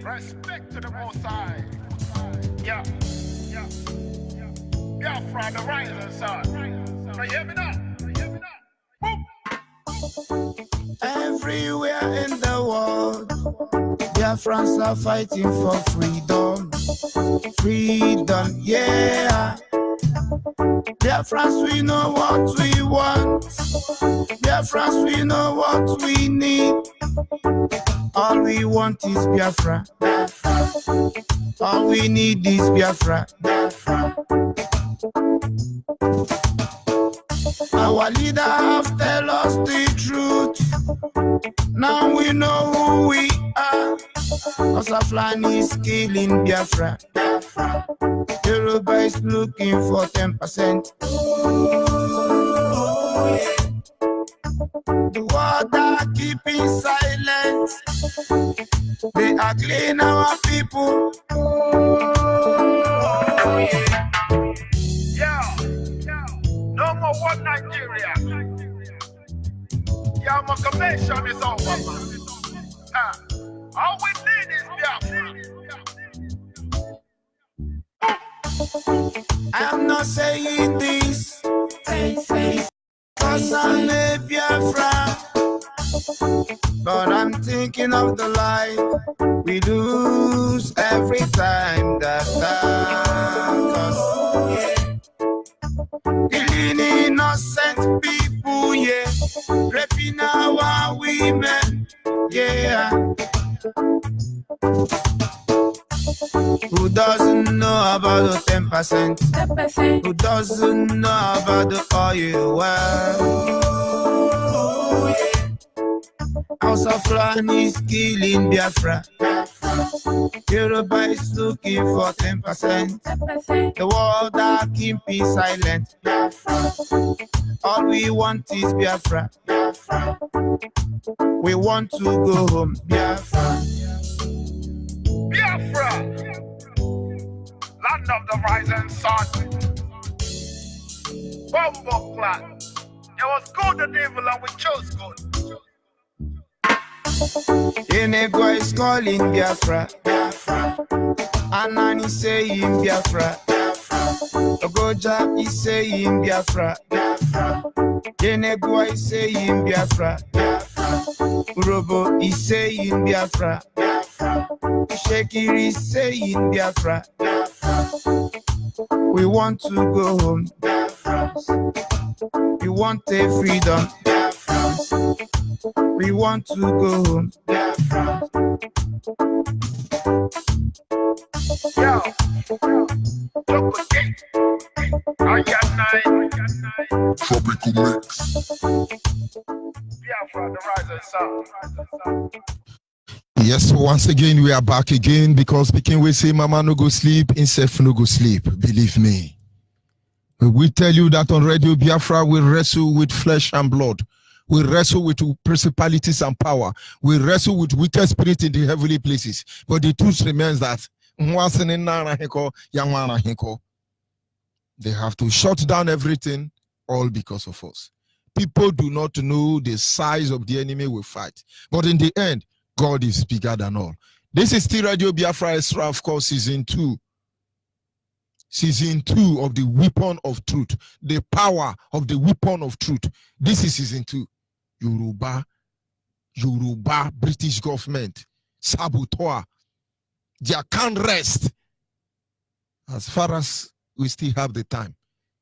Respect to the Most High. Yeah. Biafra, the rising sun. Can you hear me now? Everywhere in the world, Biafrans are fighting for freedom. Freedom, yeah. Biafrans, we know what we want. Biafrans, we know what we need. All we want is Biafra. All we need is Biafra. Our leader have tell us the truth. Now we know who we are. Osaflani is killing Biafra. Yoruba is looking for 10%. The world are keeping silent. They are killing our people. No more one Nigeria. Your amalgamation is over, man. All we need is Biafra. I'm not saying this because I'm a Biafra, but I'm thinking of the life we lose every time that us. Killing innocent people, yeah, raping our women, yeah. Who doesn't know about the 10%? Who doesn't know about the oil well? House of Land is killing Biafra. Yoruba is looking for 10%. The world are keeping silent. All we want is Biafra. We want to go home, Biafra. Biafra, land of the rising sun. Bumbo clan. It was good and evil and we chose good. Enegwa is calling Biafra. Anani saying Biafra. Ogoja is saying Biafra. Enegwa is saying Biafra. Urobo is saying Biafra. Shekiri is saying Biafra. We want to go home. We want a freedom. We want to go home. Yo, look again. I got 9. Tropical mix. Biafra, the rising sun. Yes, once again we are back again because Pikin we say mama no go sleep, himself no go sleep. Believe me. We tell you that on Radio Biafra we wrestle with flesh and blood. We wrestle with principalities and power. We wrestle with wicked spirits in the heavenly places. But the truth remains that they have to shut down everything, all because of us. People do not know the size of the enemy we fight. But in the end, God is bigger than all. This is still Radio Biafra Extra, of course, season 2. Season 2 of the weapon of truth. The power of the weapon of truth. This is season 2. Yoruba, British government, saboteur. They can't rest. As far as we still have the time,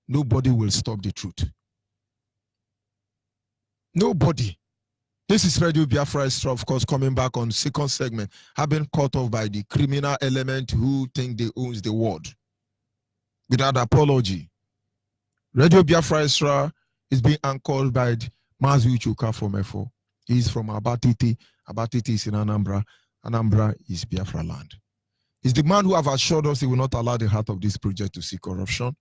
nobody will stop the truth. Nobody. This is Radio Biafra Extra, of course, coming back on second segment, have been cut off by the criminal element who think they owns the world. Without apology. Radio Biafra Extra is being anchored by Mazu Chuka from F4. He's from Abatiti. Abatiti is in Anambra. Anambra is Biafra land. He's the man who have assured us he will not allow the heart of this project to see corruption.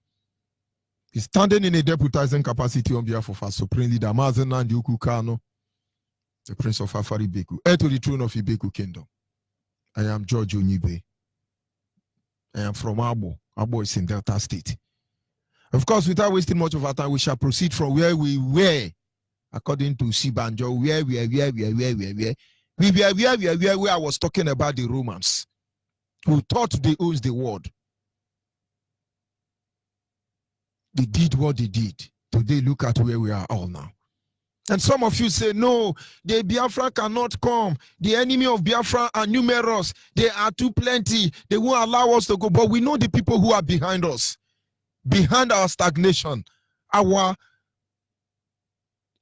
He's standing in a deputizing capacity on behalf of our supreme leader, Mazen Nandiyuku Kano, the Prince of Afari Beku, heir to the throne of Ibeku Kingdom. I am George Onyibe. I am from Abo. Abo is in Delta State. Of course, without wasting much of our time, we shall proceed from where we were, according to Sibanjo, where. We were where I was talking about the Romans, who thought they owned the world. They did what they did. Today, look at where we are all now. And some of you say, no, the Biafra cannot come. The enemy of Biafra are numerous. They are too plenty. They won't allow us to go. But we know the people who are behind us, behind our stagnation, our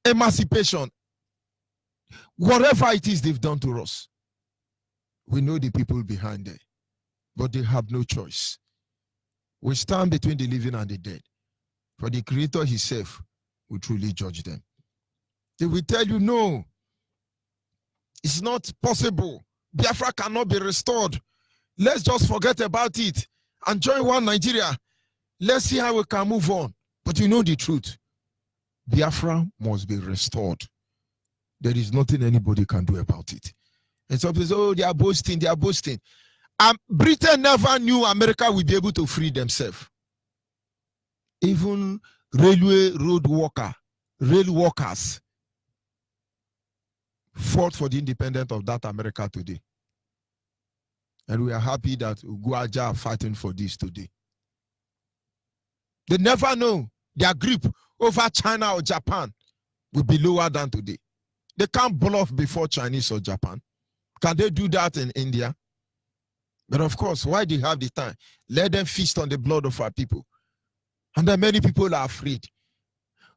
emancipation, whatever it is they've done to us. We know the people behind it, but they have no choice. We stand between the living and the dead. For the Creator himself will truly judge them. They will tell you, no, it's not possible. Biafra cannot be restored. Let's just forget about it and join one Nigeria. Let's see how we can move on. But you know the truth. Biafra must be restored. There is nothing anybody can do about it. And some people say, oh, they are boasting, they are boasting. Britain never knew America would be able to free themselves. Even rail workers fought for the independence of that America today. And we are happy that Uguaja are fighting for this today. They never know their grip over China or Japan will be lower than today. They can't bluff before Chinese or Japan. Can they do that in India? But of course, why they have the time? Let them feast on the blood of our people. And then many people are afraid.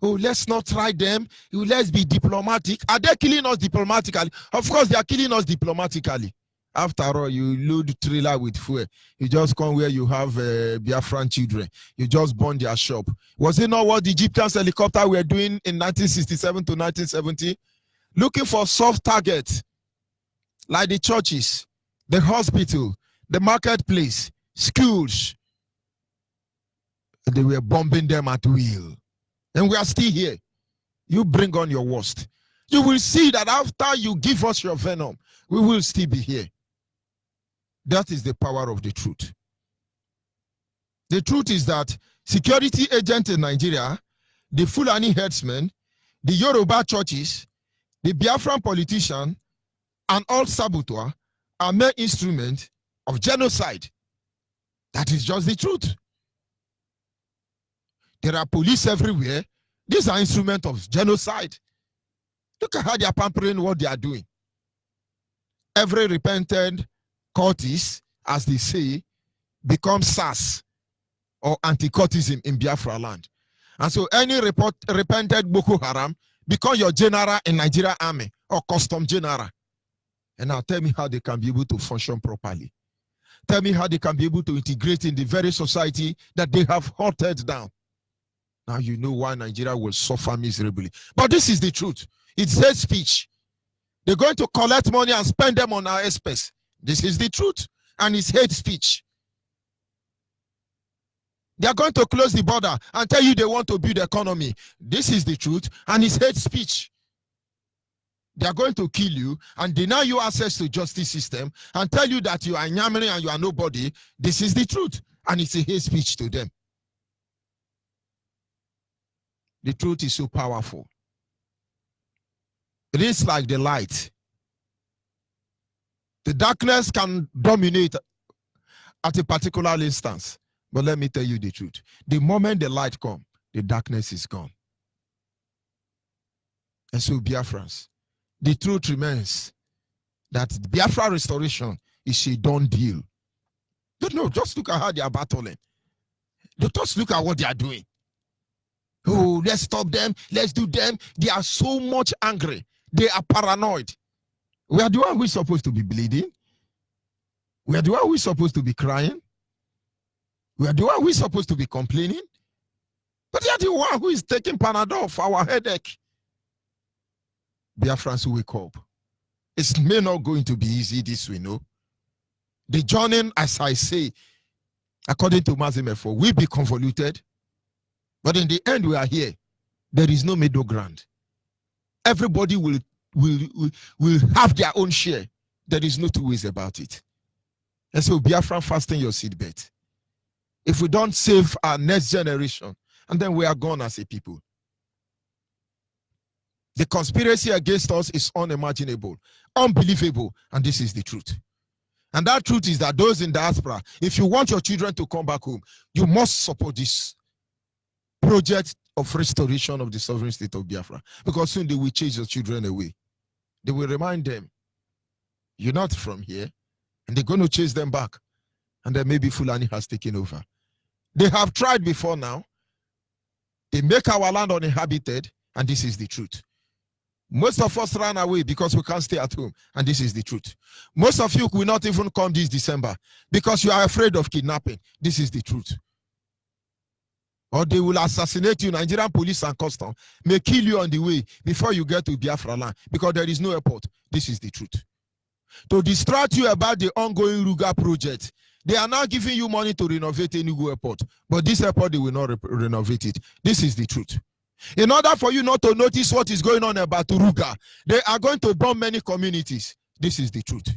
Oh, let's not try them. Let's be diplomatic. Are they killing us diplomatically? Of course, they are killing us diplomatically. After all, you load trailer with fuel. You just come where you have Biafran children. You just burn their shop. Was it not what the Egyptian helicopter were doing in 1967 to 1970? Looking for soft targets like the churches, the hospital, the marketplace, schools. They were bombing them at will. And we are still here. You bring on your worst. You will see that after you give us your venom, we will still be here. That is the power of the truth. The truth is that security agents in Nigeria, the Fulani herdsmen, the Yoruba churches, the Biafran politician, and all saboteurs are mere instruments of genocide. That is just the truth. There are police everywhere. These are instruments of genocide. Look at how they are pampering what they are doing. Every repentant cultist, as they say, becomes SARS or anti-cultism in Biafra land. And so any repented Boko Haram become your general in Nigeria army or custom general. And now tell me how they can be able to function properly. Tell me how they can be able to integrate in the very society that they have halted down. Now you know why Nigeria will suffer miserably. But this is the truth. It's hate speech. They're going to collect money and spend them on our expense. This is the truth. And it's hate speech. They are going to close the border and tell you they want to build the economy. This is the truth. And it's hate speech. They are going to kill you and deny you access to justice system and tell you that you are Nyamiri and you are nobody. This is the truth. And it's a hate speech to them. The truth is so powerful. It is like the light. The darkness can dominate at a particular instance. But let me tell you the truth. The moment the light comes, the darkness is gone. And so, Biafrans, the truth remains that Biafra restoration is a done deal. No, just look at how they are battling. Just look at what they are doing. Oh, let's stop them. Let's do them. They are so much angry. They are paranoid. We are the one who is supposed to be bleeding. We are the one who is supposed to be crying. We are the one who is supposed to be complaining. But they are the one who is taking Panadol for our headache. Biafrans, wake up. It may not going to be easy this we know. The journey, as I say, according to Mazimefo, will be convoluted. But in the end, we are here. There is no middle ground. Everybody will have their own share. There is no two ways about it. And so, Biafra, fasten your seatbelt. If we don't save our next generation, and then we are gone as a people. The conspiracy against us is unimaginable, unbelievable, and this is the truth. And that truth is that those in diaspora, if you want your children to come back home, you must support this project of restoration of the sovereign state of Biafra, because soon they will chase your children away. They will remind them, you're not from here, and they're going to chase them back. And then maybe Fulani has taken over. They have tried before now. They make our land uninhabited, and this is the truth. Most of us ran away because we can't stay at home, and this is the truth. Most of you will not even come this December because you are afraid of kidnapping. This is the truth. Or they will assassinate you. Nigerian police and custom may kill you on the way before you get to Biafra land because there is no airport. This is the truth. To distract you about the ongoing Ruga project, they are now giving you money to renovate Enugu airport, but this airport, they will not renovate it. This is the truth. In order for you not to notice what is going on about Ruga, they are going to bomb many communities. This is the truth.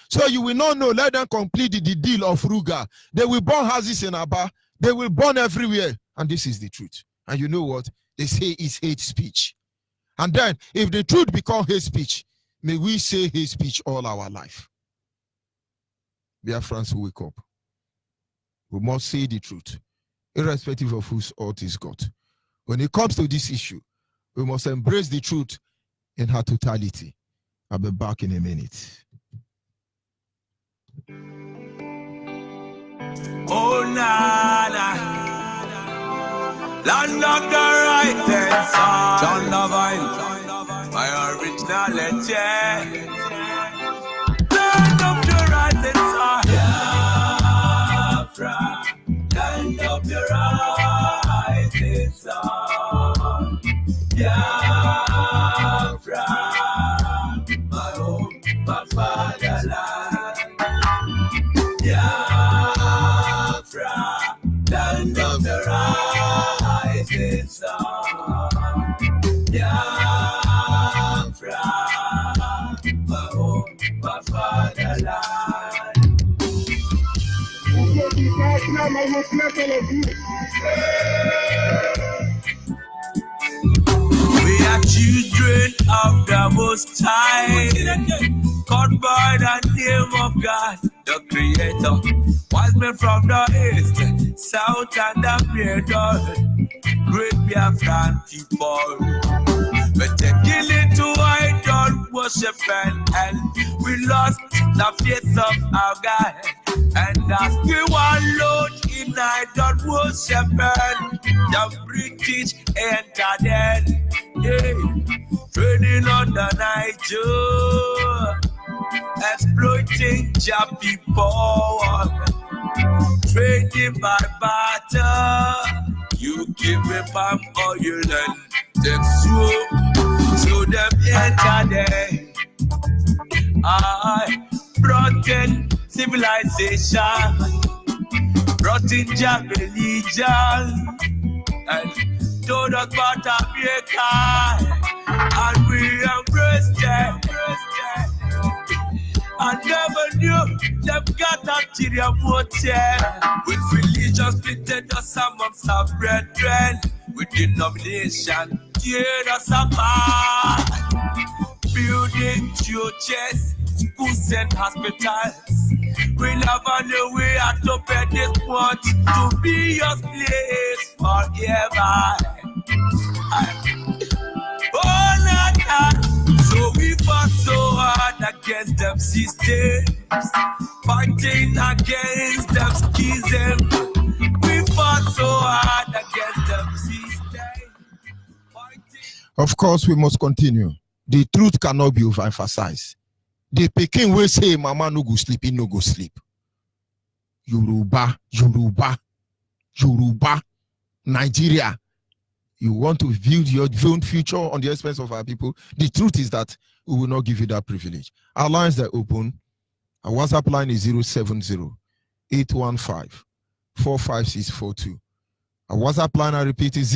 So you will not know. Let them complete the deal of Ruga. They will burn houses in Aba. They will burn everywhere. And this is the truth. And you know what? They say it's hate speech. And then, if the truth becomes hate speech, may we say hate speech all our life. Biafrans will wake up. We must say the truth, irrespective of whose fault is God. When it comes to this issue, we must embrace the truth in her totality. I'll be back in a minute. Oh, Nana. Land of the right side. John Lavine. My originality. Land of the right side. Biafra. Land of the right side. Biafra. My home, my fatherland. Biafra. Land of the rising sun. Biafra. My home, my fatherland. We are children of the Most High, called by the name of God, the Creator. Wise men from the east, south, and the middle, great Biafran people. But taking it to idol worship and we lost the face of our God. And as we wallowed in idol worship, the British entered in, trading on the Niger, exploiting Japanese people, trading by barter. You give me palm oil and take swoop, so them entered in. I brought in civilization, brought in Jack religion, and told us about America, and we embraced them. I never knew them got ulterior motive. With religion splitted us amongst our brethren, with denomination tear us apart. Building churches, schools and hospitals. We never knew we had to pay this much to be your place forever. Oh, Nana. So we fought so hard against them systems, fighting against them schism. We fought so hard against them systems, fighting. Of course, we must continue. The truth cannot be overemphasized. The Peking will say, Mama no go sleep, he no go sleep. Yoruba, Yoruba, Yoruba, Nigeria. You want to build your own future on the expense of our people. The truth is that we will not give you that privilege. Our lines are open. Our WhatsApp line is 070-815-45642. Our WhatsApp line, I repeat, is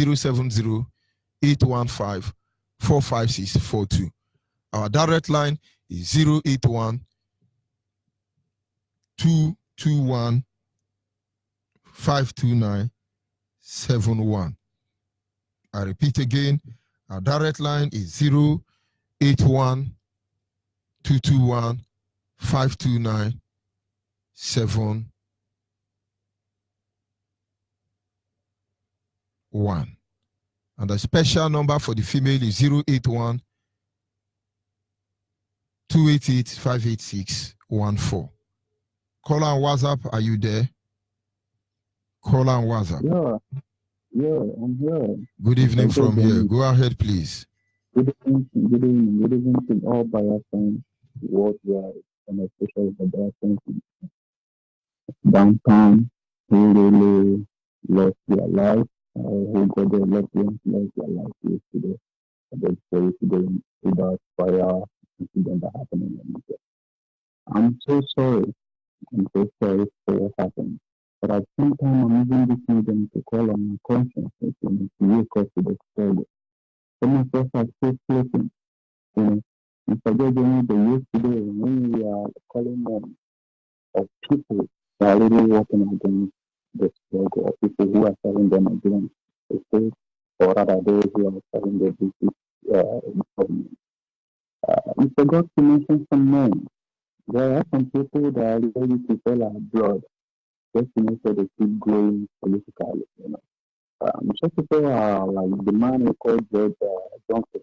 070-815-45642. Our direct line is 081-221-529-71. I repeat again, Our direct line is 081 221 529 71. And the special number for the female is 081 288 58614. Caller on WhatsApp, are you there? Caller on WhatsApp. Yeah, I'm here. Good evening from here. Go ahead, please. Good evening to all Biafrans worldwide, and especially the Biafrans downtown who really lost their life, who got their loved ones lost their life yesterday. There's very today about fire incident that happened in Onyibe. I'm so sorry. I'm so sorry for what happened. But at the same time, I'm even listening them to call on my conscience to wake up to the struggle. Some of us are still sleeping. You know, and forget the yesterday when we are calling them of people that are really working against the struggle, or people who are telling them against the state, or rather those who are telling the British government. We forgot to mention some names. There are some people that are ready to sell our blood just to make sure they keep growing politically. You know, such people are like the man who called George Johnson.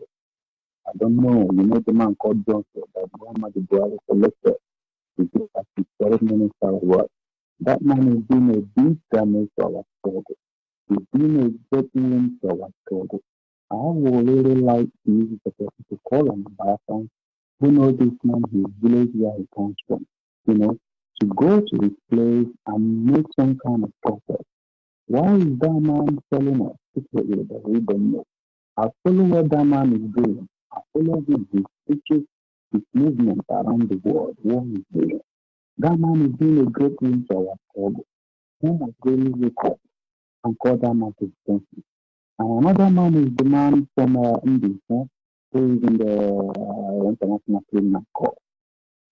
I don't know, you know the man called Johnson that Muhammad Buhari selected to be as the foreign minister or what. That man is doing a big damage to our struggle. He's doing a great win to our struggle. I would really like to use the person to call on the Biafrans who know this man, his village where he comes from, you know, to go to his place and make some kind of process. Why is that man telling us secretly that we don't know? I follow what that man is doing. I follow his speeches, his movements around the world, what he's doing. That man is doing a great thing to our struggle. We must really wake up and call that man to attention. And another man is the man from India, who is in the International Criminal Court.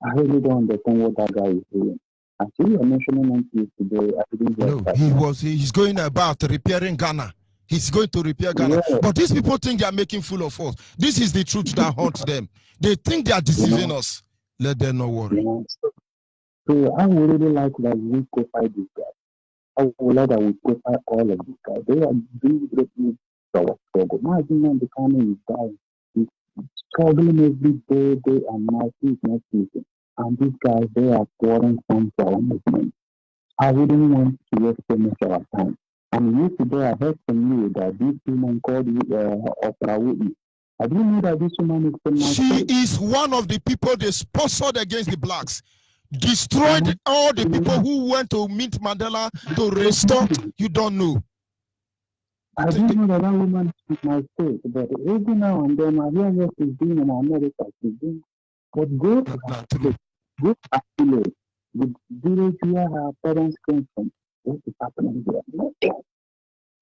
I really don't understand what that guy is doing. I see you're mentioning him today. I didn't hear No, he's going about repairing Ghana. He's going to repair Ghana. Yeah. But these people think they are making fool of us. This is the truth that haunts them. They think they are deceiving us. Let them not worry. So I would really like that we go fight this guy. I would like that we go fight all of these guys. They are doing great things to our struggle. My man, the economy is dying. He's struggling every day and night. He's not sleeping. And these guys, they are pouring some to our movement. I wouldn't want to waste so much of our time. And yesterday I heard from you that this woman called Oprah Whitney. I didn't know that this woman is from my She is one of the people they sponsored against the blacks. Destroyed all the people who went to meet Mandela to restore. You don't know. I didn't know that woman is my state, but every now and then I hear what she's doing in America. She's doing, but go to her place, go to her village, the village where her parents came from. What is happening there?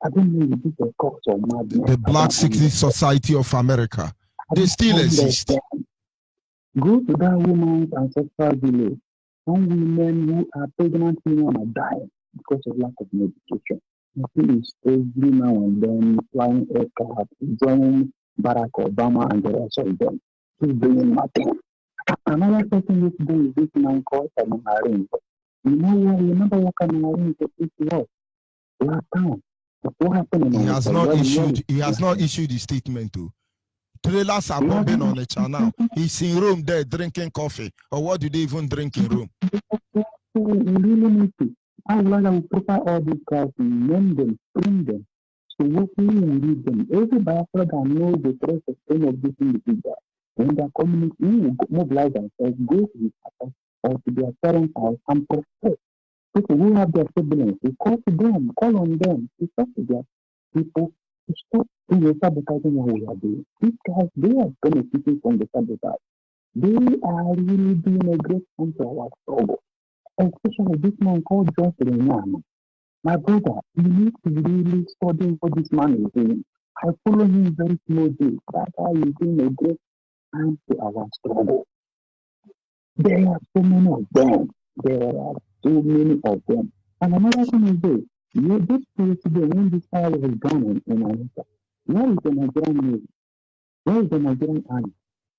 I don't know if it's a cause or madness. The Black Secret Society of America. They still exist. Go to that woman's ancestral village. Some women who are pregnant women are dying because of lack of medication. He is every now and then flying aircraft, joining Barack Obama and the rest of them. He's doing nothing. Another person is doing this man called Simon Haring. You know what? Remember what Simon Haring was last time? What happened? He has not issued the statement too. Trailers are bombing on the channel. He's in Rome there drinking coffee. Or what do they even drink in Rome? We really need to. I would like to prepare all these guys, name them, bring them. So what we will lead them. Every Biafra that knows the threat of any of these individuals, in their community, we will mobilize themselves, go to his house or to their parents' house and protest. People who have their siblings, we call on them to talk to their people to stop sabotaging what we are doing. These guys, they are benefiting from the sabotage. They are really doing a great thing to our struggle. Especially this man called George Renan. My brother, you need to really study what this man is doing. I follow him very closely. That guy is doing a great time to our struggle. There are so many of them. And another thing is this. This place today, when this fire was burning in America, where is the Nigerian Navy? Where is the Nigerian army?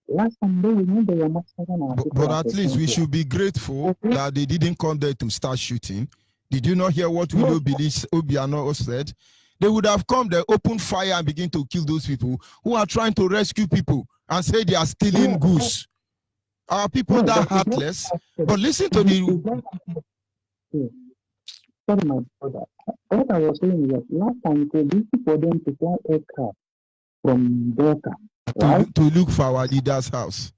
Last time they were massacring our people. But at least we should be grateful that they didn't come there to start shooting. Did you not hear what Willow Obiano said? They would have come there, open fire, and begin to kill those people who are trying to rescue people and say they are stealing goose. Our people that heartless. But listen to the. Sorry, my brother. What I was saying is that last time it was easy for them to fly aircraft from Delta, right? To look for our leader's house.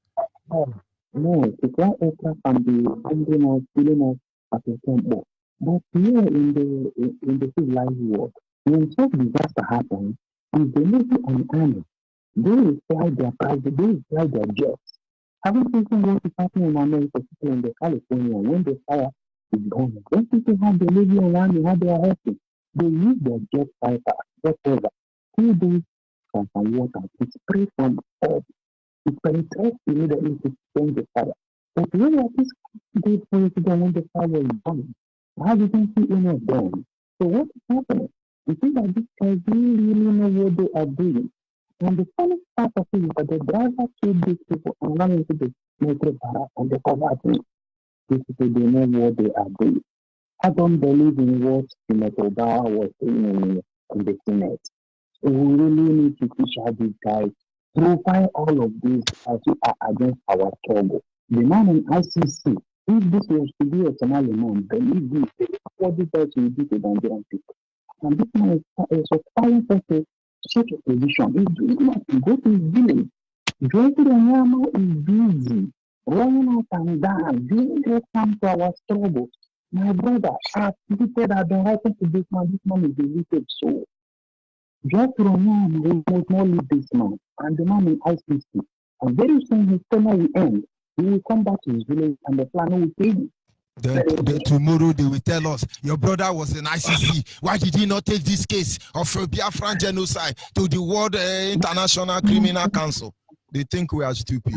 No, to fly aircraft and be bringing us, stealing us at the temple. But here in the civilized world, when such disaster happens, if the Navy and Army, they will fly their private, they will fly their jets. Haven't you seen what is happening in America, particularly in the California, when the fire is going? When people have the Navy and Army, how they are helping, they use their jet fighters, whatever, 2 days from some water to spray from up. It penetrates immediately to change the fire. But when at this great president, when the fire is burning, how do you see any of them? So what is happening? You see that these guys really know what they are doing. And the funny part of it is that the driver killed these people and ran into the military barrack and they covered me. These people, they know what they are doing. I don't believe in what Senator Obama was saying in the Senate. We really need to teach how these guys profile all of these as we are against our struggle. The man in ICC, if this was to be a Somali man, believe me, what this guys will do to the Nigerian people. And this man is aspiring for such a position. He's doing nothing. Go to his village. Joyful Onyama is busy, running up and down, doing great time to our struggle. My brother, I've been writing to this man. This man is a wicked soul. Just Onyama will not leave this man. And the man in ICC. And very soon his tenure will end. He will come back to his village and the plan will pay him. Then tomorrow they will tell us your brother was in ICC. Why did he not take this case of Biafran genocide to the World International Criminal Council? They think we are stupid.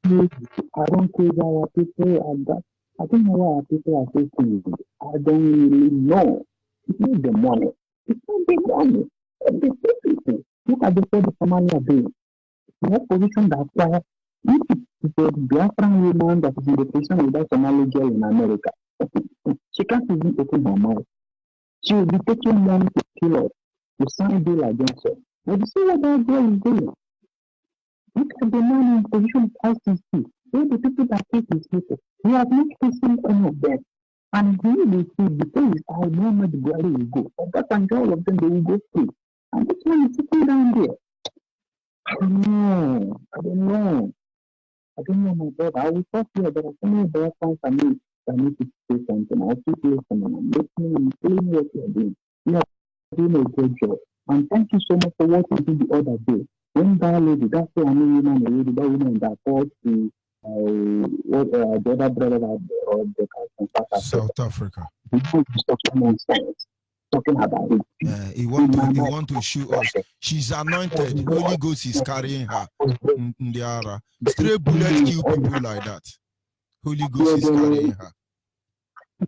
I don't think our people are that. I don't know why our people are so stupid. I don't really know. It's not the money. It's not the money. It's the people. Look at the Somali are doing. What position that fire? If the Biafran woman that is in the prison with that Somali girl in America, she can't even open her mouth. She will be taking money to kill us, to sign a deal against her. But you see what that girl is doing? Look at the man in position of ICC. All the people that take his people. We have not taken any of them. And we will see the place how Muhammad Buhari will go. But that and all of them, they will go free. And this man is sitting down there. I don't know, my brother. I will talk here, but I so many bad times I need to say something. I keep listening. I'm listening and feeling what you're doing. You are doing a great job. And thank you so much for what you did the other day. When that lady, that's why I know woman, that woman that called to the other brother of the country in South Africa. Talking about it. He want to shoot us. She's anointed. Holy Ghost is carrying her. Ndiara. Stray bullets kill people like that. Holy Ghost is carrying her.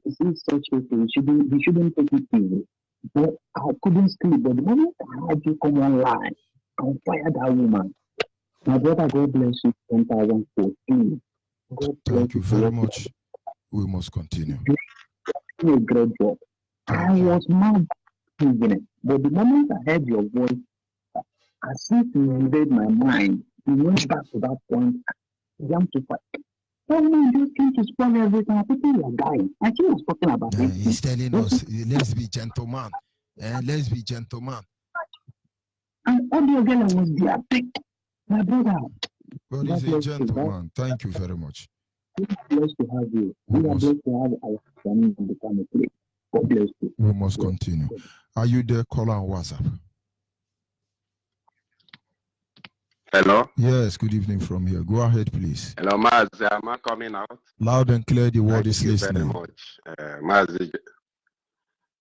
It's such a thing. We shouldn't take it easy. But I couldn't sleep. But the moment I had you come online and fire that woman, my brother, God bless you, 2014. Thank you very much. We must continue. You a great job. I was mad, but the moment I heard your voice, as if you invaded my mind, you went back to that point, jumped to fight. Oh man, you came to spoil everything. People are dying. I think was talking about it. He's telling us, let's be gentlemen. Let's be gentlemen. And all the girl was there. My brother. Well, he's a gentleman. Thank you very much. We are blessed to have you. We are blessed to have our family in the family. God bless you. We must continue. Are you there? Call on WhatsApp. Hello? Yes, good evening from here. Go ahead, please. Hello, Maz. Am I coming out? Loud and clear, the word is listening. Thank you very much, Maz.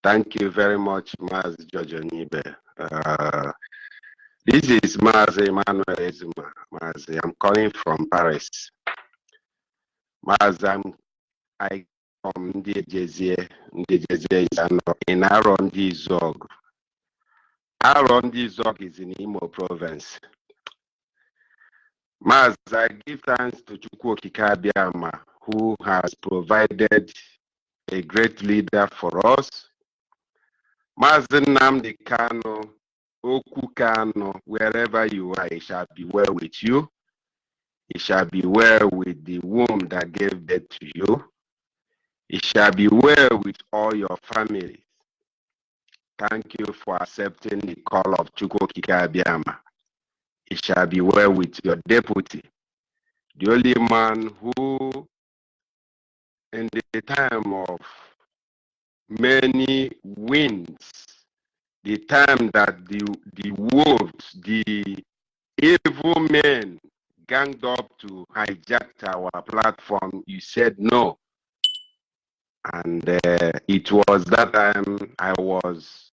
Thank you very much, Maz George Onyibe. This is Maz Emmanuel Ezuma. Maz, I'm calling from Paris. Maz, I from Ndijezie is in Arondi Zog. Arondi Zog is in Imo province. Maz, I give thanks to Chukwu Okike Abiama, who has provided a great leader for us. Mazen Nnamdi Kanu, Oku Kanu, wherever you are, it shall be well with you. It shall be well with the womb that gave birth to you. It shall be well with all your families. Thank you for accepting the call of Chukwu Okike Abiama. It shall be well with your deputy, the only man who, in the time of many winds, the time that the wolves, the evil men ganged up to hijack our platform, you said no. And it was that time I was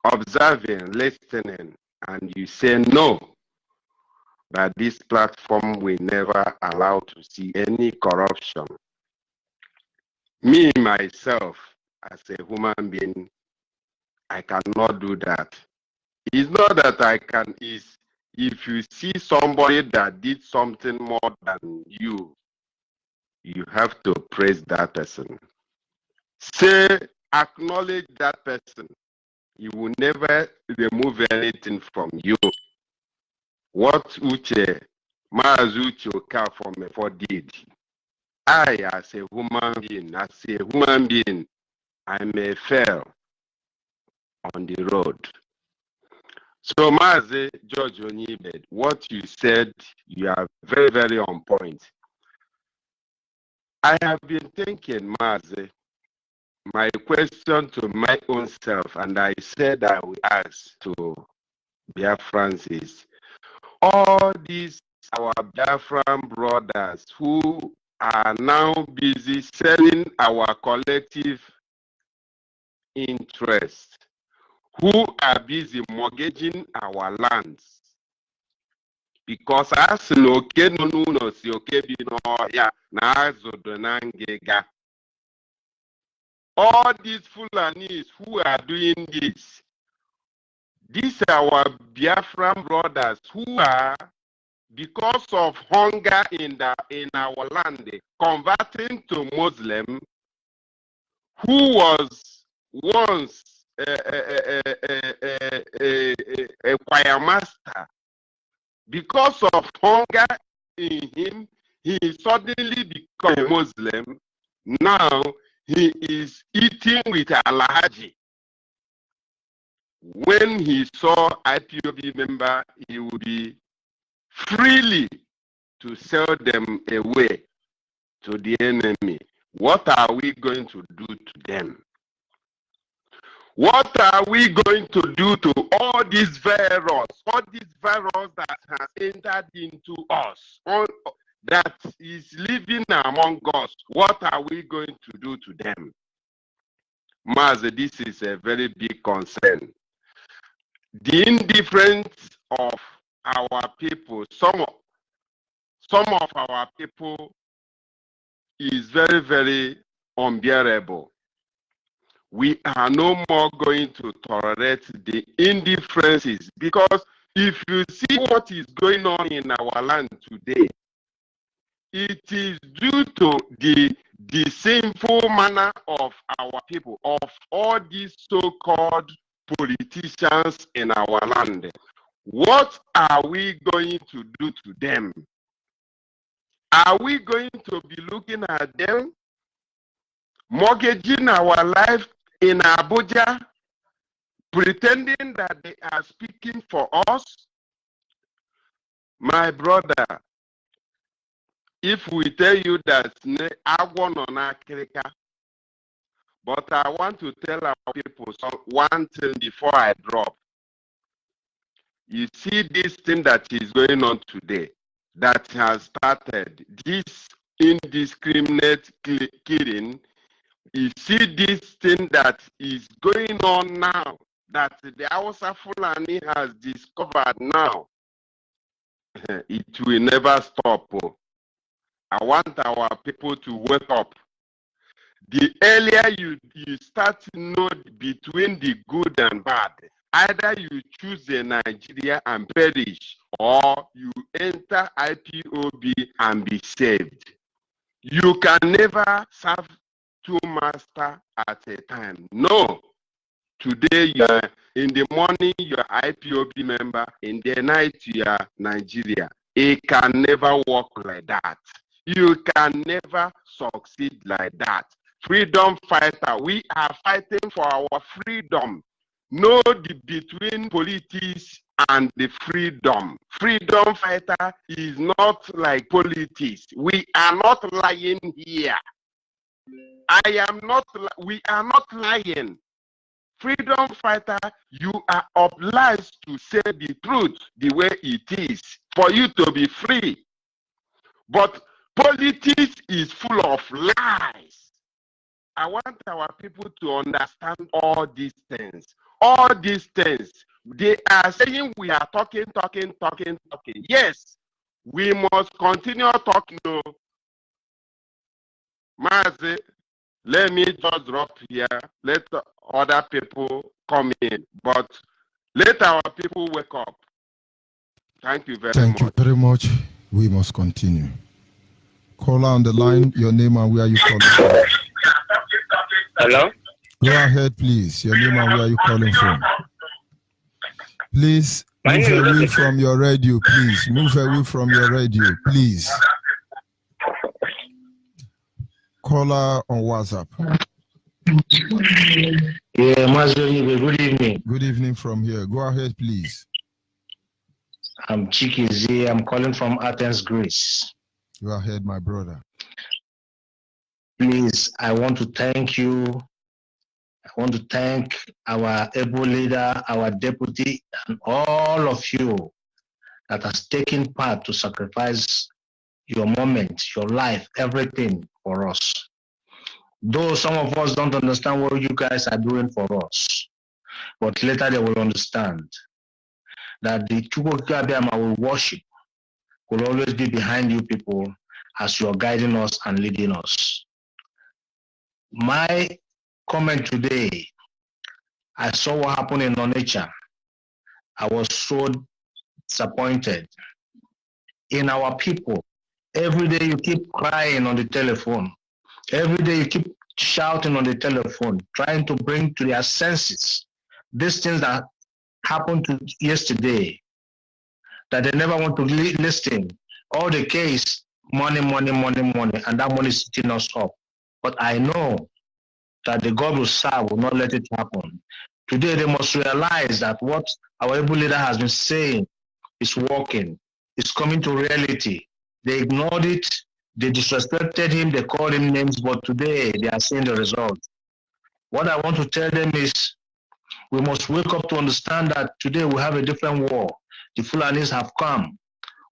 observing, listening, and you say no, that this platform will never allow to see any corruption. Me, myself, as a human being, I cannot do that. It's not that I can, it's if you see somebody that did something more than you, you have to praise that person. Say, acknowledge that person. He will never remove anything from you. What Uche, Maaz Uche Okafor did, I, as a human being, I may fail on the road. So, Mazi George Onyibe, what you said, you are very, very on point. I have been thinking, Mazi, my question to my own self, and I said I would ask to Biafrans is, all these our Biafran brothers who are now busy selling our collective interest, who are busy mortgaging our lands, because as no no si oke bi no ya na azodo na ngega. All these Fulanis who are doing this, these are our Biafran brothers who are, because of hunger in our land, converting to Muslim, who was once a choir master. Because of hunger in him, he suddenly became a Muslim. Now he is eating with Alhaji. When he saw IPOB member, he would be freely to sell them away to the enemy. What are we going to do to them? What are we going to do to all these virus that has entered into us, that is living among us? What are we going to do to them? Maz, this is a very big concern. The indifference of our people, some of our people, is very, very unbearable. We are no more going to tolerate the indifferences, because if you see what is going on in our land today, it is due to the sinful manner of our people, of all these so-called politicians in our land. What are we going to do to them? Are we going to be looking at them, mortgaging our life in Abuja, pretending that they are speaking for us? My brother, if we tell you that but I want to tell our people one thing before I drop. You see this thing that is going on today, that has started, this indiscriminate killing. You see this thing that is going on now, that the Hausa Fulani has discovered now. It will never stop. I want our people to wake up. The earlier you start to know between the good and bad, Either you choose a Nigeria and perish, or you enter IPOB and be saved. You can never serve two masters at a time. No. Today, you are in the morning, you are IPOB member. In the night, you are Nigeria. It can never work like that. You can never succeed like that. Freedom fighter, we are fighting for our freedom. No between politics and the freedom. Freedom fighter is not like politics. We are not lying here. We are not lying. Freedom fighter, you are obliged to say the truth the way it is for you to be free. But politics is full of lies. I want our people to understand all these things. All these things, they are saying we are talking. Yes, we must continue talking. No. Mazi, let me just drop here. Let other people come in. But let our people wake up. Thank you very much. Thank you very much. We must continue. Caller on the line, your name and where are you calling from? Hello? Go ahead, please. Your name and where are you calling from? Please move away from your radio, please. Move away from your radio, please. Caller on WhatsApp. Yeah, Onyibe, good evening. Good evening from here. Go ahead, please. I'm Chikizi. I'm calling from Athens, Greece. Go ahead, my brother. Please, I want to thank you. I want to thank our able leader, our deputy, and all of you that has taken part to sacrifice your moment, your life, everything for us. Though some of us don't understand what you guys are doing for us, but later they will understand that the Chukwukabiama will worship will always be behind you people as you're guiding us and leading us. My comment today, I saw what happened in Onitsha. I was so disappointed in our people. Every day you keep crying on the telephone. Every day you keep shouting on the telephone, trying to bring to their senses these things that happened to yesterday, that they never want to listen. All the case, money, and that money is eating us up. But I know that the God will serve will not let it happen. Today they must realize that what our able leader has been saying is working. It's coming to reality. They ignored it, they disrespected him, they called him names, but today they are seeing the result. What I want to tell them is we must wake up to understand that today we have a different war. The Fulanis have come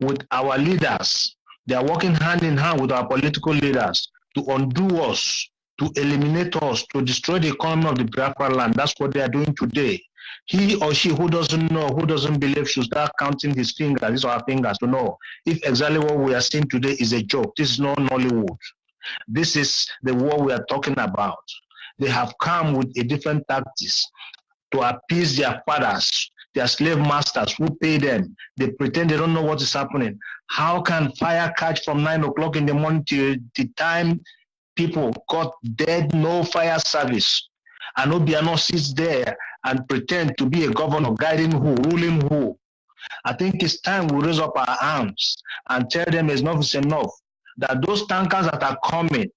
with our leaders. They are working hand in hand with our political leaders to undo us, to eliminate us, to destroy the economy of the Biafra land. That's what they are doing today. He or she who doesn't know, who doesn't believe, should start counting his fingers, his or her fingers, to know if exactly what we are seeing today is a joke. This is not Nollywood. This is the war we are talking about. They have come with a different tactics to appease their fathers, their slave masters who pay them. They pretend they don't know what is happening. How can fire catch from 9 o'clock in the morning till the time people got dead, no fire service? And Obiano sits there and pretend to be a governor guiding who, ruling who. I think it's time we raise up our arms and tell them enough is enough. That those tankers that are coming,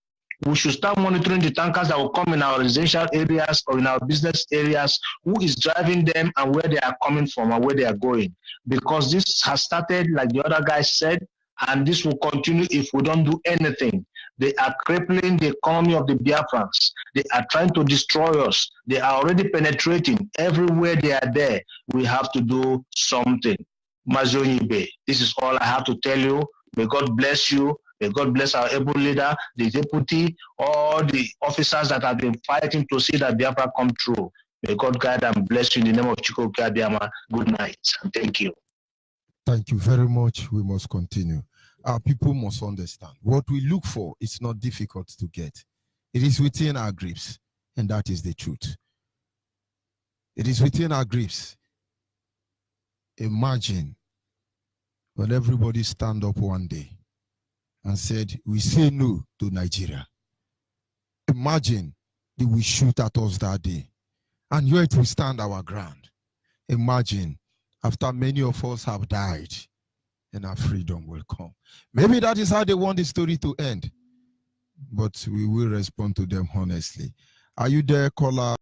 we should start monitoring the tankers that will come in our residential areas or in our business areas, who is driving them and where they are coming from and where they are going. Because this has started, like the other guy said, and this will continue if we don't do anything. They are crippling the economy of the Biafrans. They are trying to destroy us. They are already penetrating. Everywhere they are there, we have to do something. Onyibe, this is all I have to tell you. May God bless you. May God bless our able leader, the deputy, all the officers that have been fighting to see that Biafra come true. May God guide and bless you in the name of Chukwukabiama. Good night and thank you. Thank you very much. We must continue. Our people must understand what we look for is not difficult to get. It is within our grips, and that is the truth. It is within our grips. Imagine when everybody stand up one day and said, we say no to Nigeria. Imagine they will shoot at us that day, and yet we stand our ground. Imagine after many of us have died, and our freedom will come. Maybe that is how they want the story to end, but we will respond to them honestly. Are you there, caller?